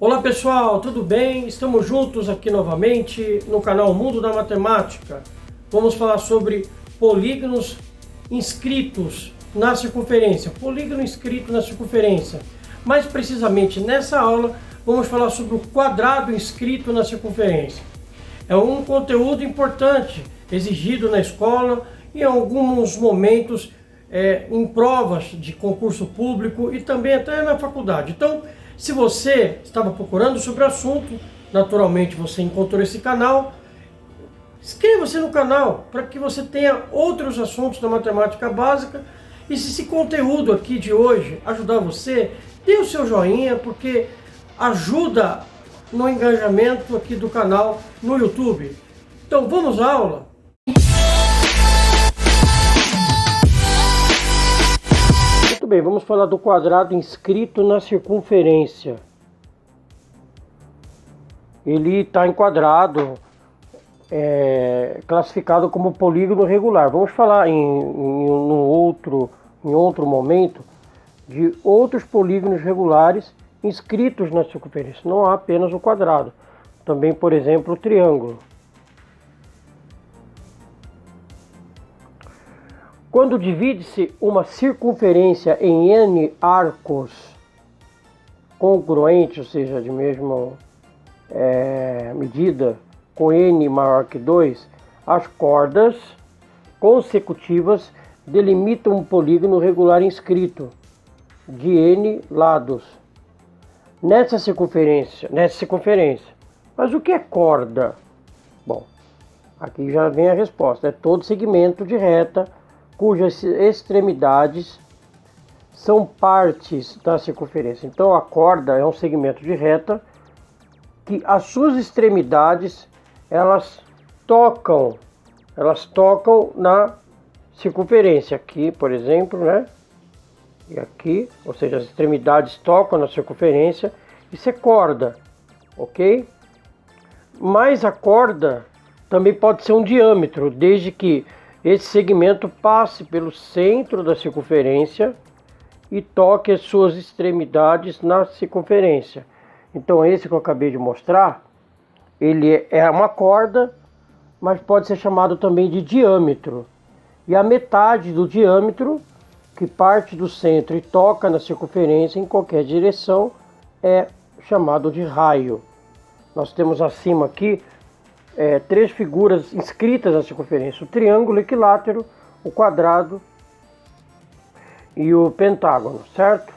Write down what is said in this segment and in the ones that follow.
Olá pessoal, tudo bem? Estamos juntos aqui novamente no canal Mundo da Matemática. Vamos falar sobre polígonos inscritos na circunferência. Polígono inscrito na circunferência. Mais precisamente nessa aula vamos falar sobre o quadrado inscrito na circunferência. É um conteúdo importante, exigido na escola e em alguns momentos em provas de concurso público e também até na faculdade. Então, se você estava procurando sobre o assunto, naturalmente você encontrou esse canal, inscreva-se no canal para que você tenha outros assuntos da matemática básica. E se esse conteúdo aqui de hoje ajudar você, dê o seu joinha, porque ajuda no engajamento aqui do canal no YouTube. Então vamos à aula? Muito bem, vamos falar do quadrado inscrito na circunferência. Ele está enquadrado, classificado como polígono regular. Vamos falar em outro momento de outros polígonos regulares inscritos na circunferência. Não há apenas o quadrado, também, por exemplo, o triângulo. Quando divide-se uma circunferência em n arcos congruentes, ou seja, de mesma medida, com n maior que 2, as cordas consecutivas delimitam um polígono regular inscrito de n lados nessa circunferência. Mas o que é corda? Bom, aqui já vem a resposta. É todo segmento de reta cujas extremidades são partes da circunferência. Então a corda é um segmento de reta que as suas extremidades elas tocam na circunferência. Aqui, por exemplo, né? E aqui, ou seja, as extremidades tocam na circunferência. Isso é corda, ok? Mas a corda também pode ser um diâmetro, desde que esse segmento passe pelo centro da circunferência e toque as suas extremidades na circunferência. Então esse que eu acabei de mostrar, ele é uma corda, mas pode ser chamado também de diâmetro. E a metade do diâmetro, que parte do centro e toca na circunferência em qualquer direção, é chamado de raio. Nós temos acima aqui três figuras inscritas na circunferência: o triângulo, o equilátero, o quadrado e o pentágono, certo?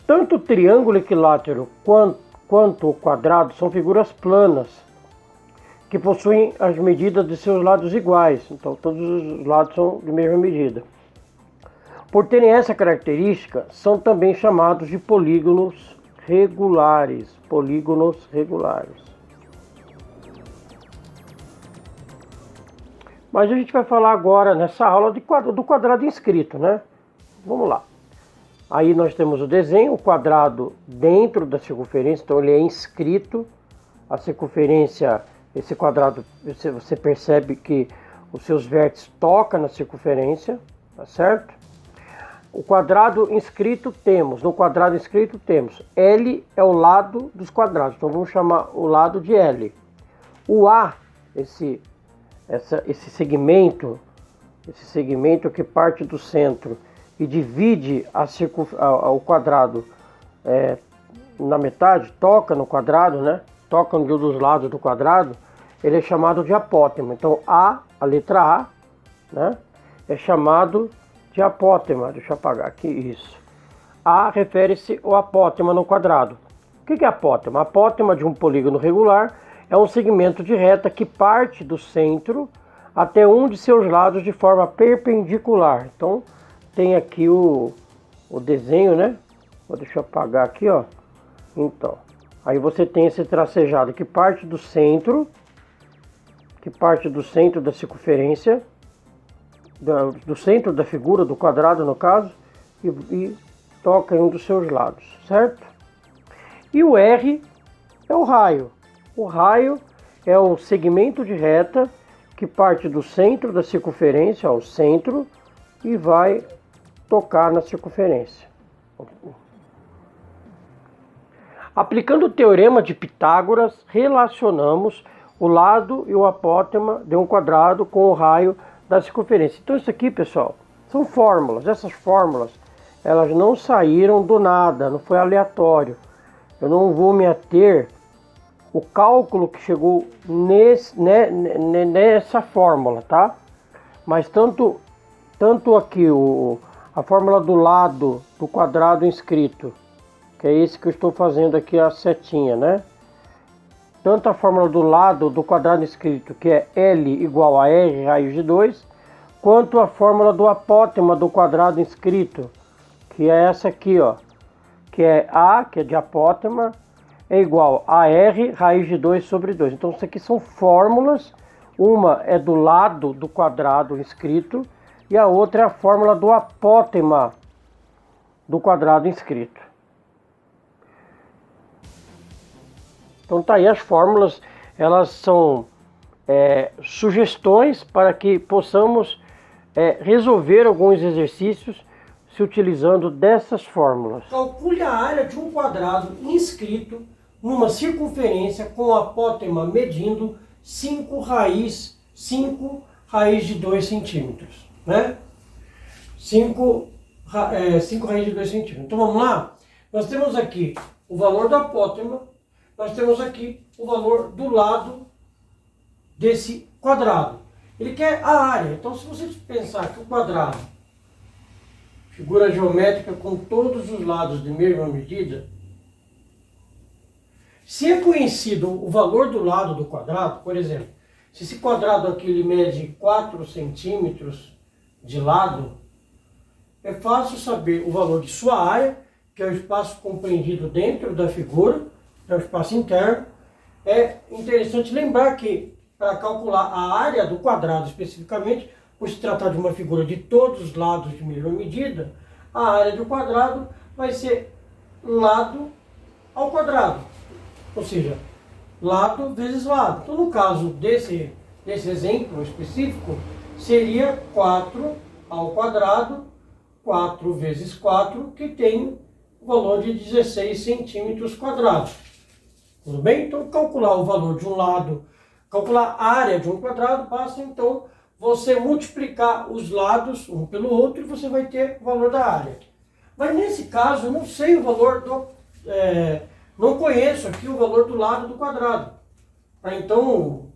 Tanto o triângulo, equilátero quanto o quadrado são figuras planas que possuem as medidas de seus lados iguais. Então todos os lados são de mesma medida. Por terem essa característica, são também chamados de polígonos regulares. Polígonos regulares. Mas a gente vai falar agora, nessa aula, do quadrado inscrito, né? Vamos lá. Aí nós temos o desenho, o quadrado dentro da circunferência, então ele é inscrito. A circunferência, esse quadrado, você percebe que os seus vértices tocam na circunferência, tá certo? No quadrado inscrito temos L é o lado dos quadrados, então vamos chamar o lado de L. O A, esse segmento que parte do centro e divide o quadrado na metade, toca no quadrado, né? Toca um dos lados do quadrado, ele é chamado de apótema. Então a letra A, né, é chamado de apótema. Deixa eu apagar aqui isso. A refere-se ao apótema no quadrado. O que é apótema? Apótema de um polígono regular é um segmento de reta que parte do centro até um de seus lados de forma perpendicular. Então tem aqui o desenho, né? Deixa eu apagar aqui, ó. Então, aí você tem esse tracejado que parte do centro da circunferência, do centro da figura, do quadrado no caso, e toca em um dos seus lados, certo? E o R é o raio. O raio é o segmento de reta que parte do centro da circunferência ao centro e vai tocar na circunferência. Aplicando o teorema de Pitágoras, relacionamos o lado e o apótema de um quadrado com o raio da circunferência. Então isso aqui, pessoal, são fórmulas. Essas fórmulas, elas não saíram do nada, não foi aleatório. Eu não vou me ater o cálculo que chegou nessa fórmula, tá? Mas tanto aqui a fórmula do lado do quadrado inscrito, que é esse que eu estou fazendo aqui a setinha, né? Tanto a fórmula do lado do quadrado inscrito, que é L igual a R raiz de 2, quanto a fórmula do apótema do quadrado inscrito, que é essa aqui, ó, que é A, que é de apótema, é igual a R raiz de 2 sobre 2. Então isso aqui são fórmulas, uma é do lado do quadrado inscrito e a outra é a fórmula do apótema do quadrado inscrito. Então tá aí as fórmulas, elas são sugestões para que possamos resolver alguns exercícios se utilizando dessas fórmulas. Calcule a área de um quadrado inscrito numa circunferência com apótema medindo 5 raiz de 2 centímetros, né? 5 raiz de 2 centímetros. Então vamos lá? Nós temos aqui o valor do apótema, nós temos aqui o valor do lado desse quadrado. Ele quer a área. Então se você pensar que o quadrado, figura geométrica com todos os lados de mesma medida, se é conhecido o valor do lado do quadrado, por exemplo, se esse quadrado aqui ele mede 4 centímetros de lado, é fácil saber o valor de sua área, que é o espaço compreendido dentro da figura, é o espaço interno. É interessante lembrar que para calcular a área do quadrado especificamente, por se tratar de uma figura de todos os lados de mesma medida, a área do quadrado vai ser lado ao quadrado, ou seja, lado vezes lado. Então, no caso desse exemplo específico, seria 4 ao quadrado, 4 vezes 4, que tem o valor de 16 centímetros quadrados. Tudo bem? Então, calcular o valor de um lado, calcular a área de um quadrado, basta então você multiplicar os lados um pelo outro e você vai ter o valor da área. Mas nesse caso eu não sei o valor do... não conheço aqui o valor do lado do quadrado. Para então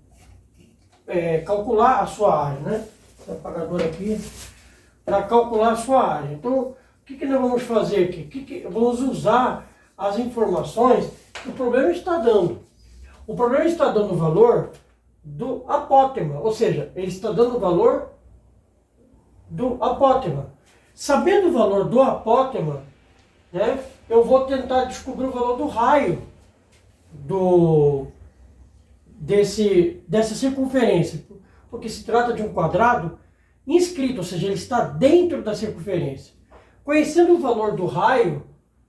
calcular a sua área, né? O apagador aqui. Para calcular a sua área. Então, o que nós vamos fazer aqui? Vamos usar as informações que o problema está dando. O problema está dando o valor do apótema, ou seja, ele está dando o valor do apótema. Sabendo o valor do apótema, né, eu vou tentar descobrir o valor do raio dessa circunferência, porque se trata de um quadrado inscrito, ou seja, ele está dentro da circunferência. Conhecendo o valor do raio,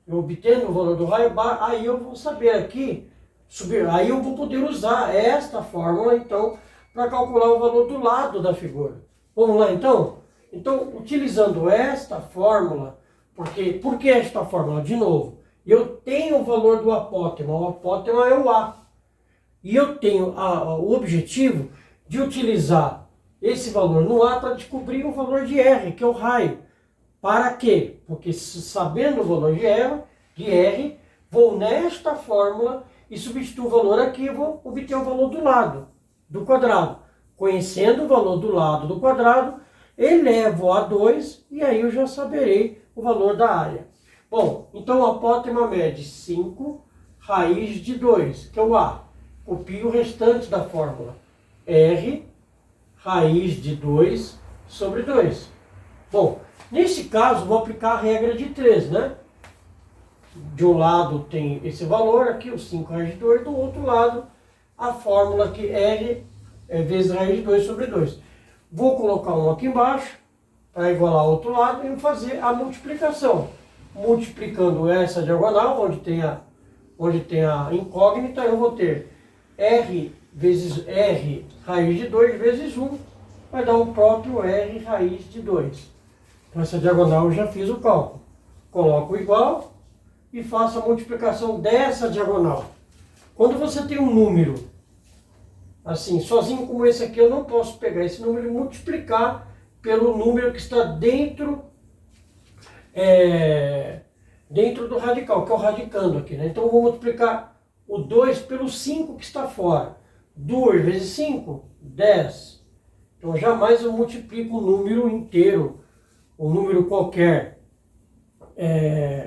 eu obtendo o valor do raio, aí eu vou saber aqui, aí eu vou poder usar esta fórmula, então, para calcular o valor do lado da figura. Vamos lá, então? Então, utilizando esta fórmula, por que esta fórmula? De novo, eu tenho o valor do apótema, o apótema é o A. E eu tenho o objetivo de utilizar esse valor no A para descobrir o valor de R, que é o raio. Para quê? Porque sabendo o valor de R, vou nesta fórmula e substituo o valor aqui e vou obter o valor do lado do quadrado. Conhecendo o valor do lado do quadrado, elevo a 2 e aí eu já saberei o valor da área. Bom, então o apótema mede 5 raiz de 2, que é o A. Copio o restante da fórmula. R raiz de 2 sobre 2. Bom, nesse caso vou aplicar a regra de 3, né? De um lado tem esse valor aqui, o 5 raiz de 2, do outro lado a fórmula que R vezes raiz de 2 sobre 2. Vou colocar um aqui embaixo para igualar o outro lado e fazer a multiplicação. Multiplicando essa diagonal, onde tem a incógnita, eu vou ter R vezes R raiz de 2 vezes 1, vai dar o próprio R raiz de 2. Então essa diagonal eu já fiz o cálculo. Coloco igual e faço a multiplicação dessa diagonal. Quando você tem um número assim, sozinho como esse aqui, eu não posso pegar esse número e multiplicar pelo número que está dentro do radical, que é o radicando aqui, né? Então eu vou multiplicar o 2 pelo 5 que está fora. 2 vezes 5, 10. Então jamais eu multiplico um número inteiro, um número qualquer,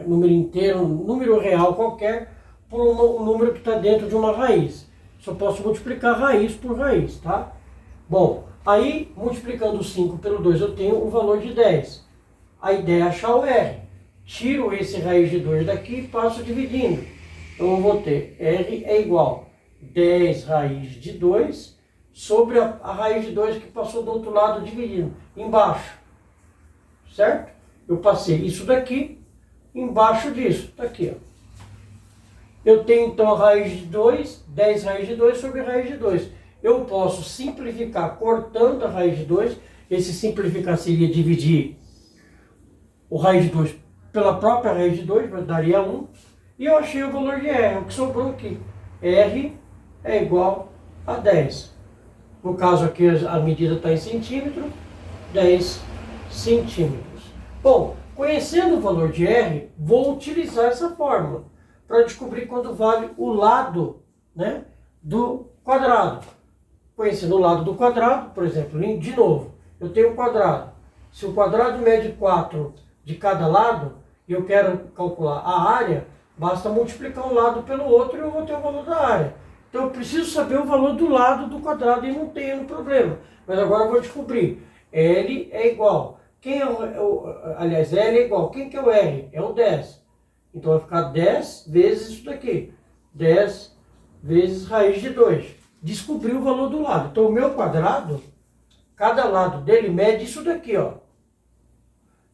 número inteiro, um número real qualquer, por um número que está dentro de uma raiz. Só posso multiplicar raiz por raiz, tá? Bom, aí multiplicando 5 pelo 2 eu tenho o valor de 10. A ideia é achar o R. Tiro esse raiz de 2 daqui e passo dividindo. Então eu vou ter R é igual a 10 raiz de 2 sobre a raiz de 2 que passou do outro lado dividindo, embaixo. Certo? Eu passei isso daqui embaixo disso. Tá aqui, ó. Eu tenho então a raiz de 2, 10 raiz de 2 sobre a raiz de 2. Eu posso simplificar cortando a raiz de 2. Esse simplificar seria dividir o raiz de 2 pela própria raiz de 2, daria 1. E eu achei o valor de R, o que sobrou aqui. R é igual a 10. No caso aqui a medida está em centímetro, 10 centímetros. Bom, conhecendo o valor de R, vou utilizar essa fórmula para descobrir quanto vale o lado, né, do quadrado. Conhecendo o lado do quadrado, por exemplo, de novo, eu tenho um quadrado. Se o quadrado mede 4 de cada lado, e eu quero calcular a área, basta multiplicar um lado pelo outro e eu vou ter o valor da área. Então eu preciso saber o valor do lado do quadrado e não tenho problema. Mas agora eu vou descobrir. L é igual. Aliás, L é igual. Quem que é o R? É o 10. Então vai ficar 10 vezes isso daqui. 10 vezes raiz de 2. Descobri o valor do lado. Então o meu quadrado, cada lado dele mede isso daqui, ó.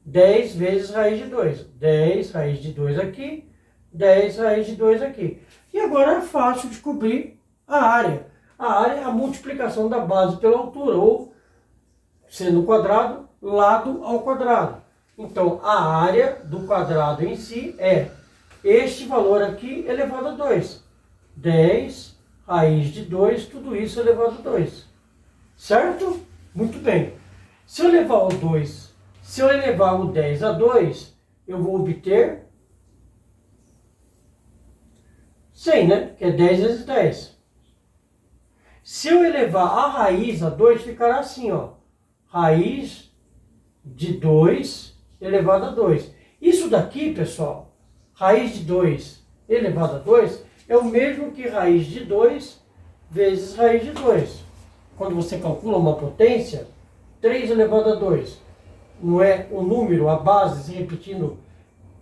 10 vezes raiz de 2. 10 raiz de 2 aqui, 10 raiz de 2 aqui. E agora é fácil descobrir a área. A área é a multiplicação da base pela altura, ou, sendo quadrado, lado ao quadrado. Então, a área do quadrado em si é este valor aqui elevado a 2. 10 raiz de 2, tudo isso elevado a 2. Certo? Muito bem. Se eu elevar o 10 a 2, eu vou obter 100, né? Que é 10 vezes 10. Se eu elevar a raiz a 2, ficará assim, ó. Raiz de 2 elevado a 2. Isso daqui, pessoal, raiz de 2 elevado a 2, é o mesmo que raiz de 2 vezes raiz de 2. Quando você calcula uma potência, 3 elevado a 2. Não é o número, a base, se repetindo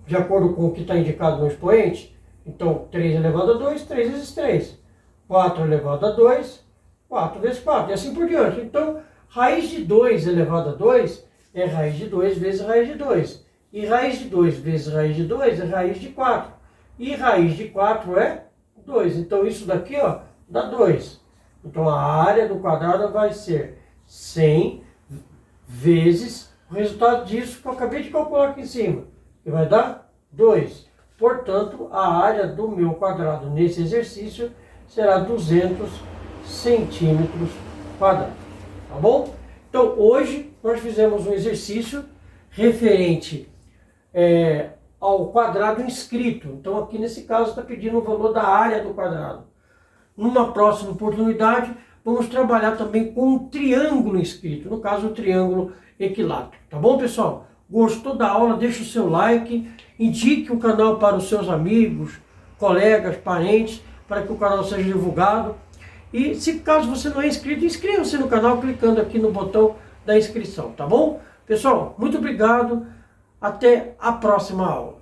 de acordo com o que está indicado no expoente? Então, 3 elevado a 2, 3 vezes 3. 4 elevado a 2, 4 vezes 4, e assim por diante. Então, raiz de 2 elevado a 2 é raiz de 2 vezes raiz de 2. E raiz de 2 vezes raiz de 2 é raiz de 4. E raiz de 4 é 2. Então, isso daqui, ó, dá 2. Então, a área do quadrado vai ser 100 vezes o resultado disso que eu acabei de calcular aqui em cima. Que vai dar 2. Portanto, a área do meu quadrado nesse exercício será 200 centímetros quadrados. Tá bom? Então, hoje nós fizemos um exercício referente ao quadrado inscrito. Então, aqui nesse caso está pedindo o valor da área do quadrado. Numa próxima oportunidade, vamos trabalhar também com um triângulo inscrito. No caso, o triângulo equilátero. Tá bom, pessoal? Gostou da aula? Deixa o seu like. Indique o canal para os seus amigos, colegas, parentes, para que o canal seja divulgado. E se caso você não é inscrito, inscreva-se no canal clicando aqui no botão da inscrição, tá bom? Pessoal, muito obrigado. Até a próxima aula.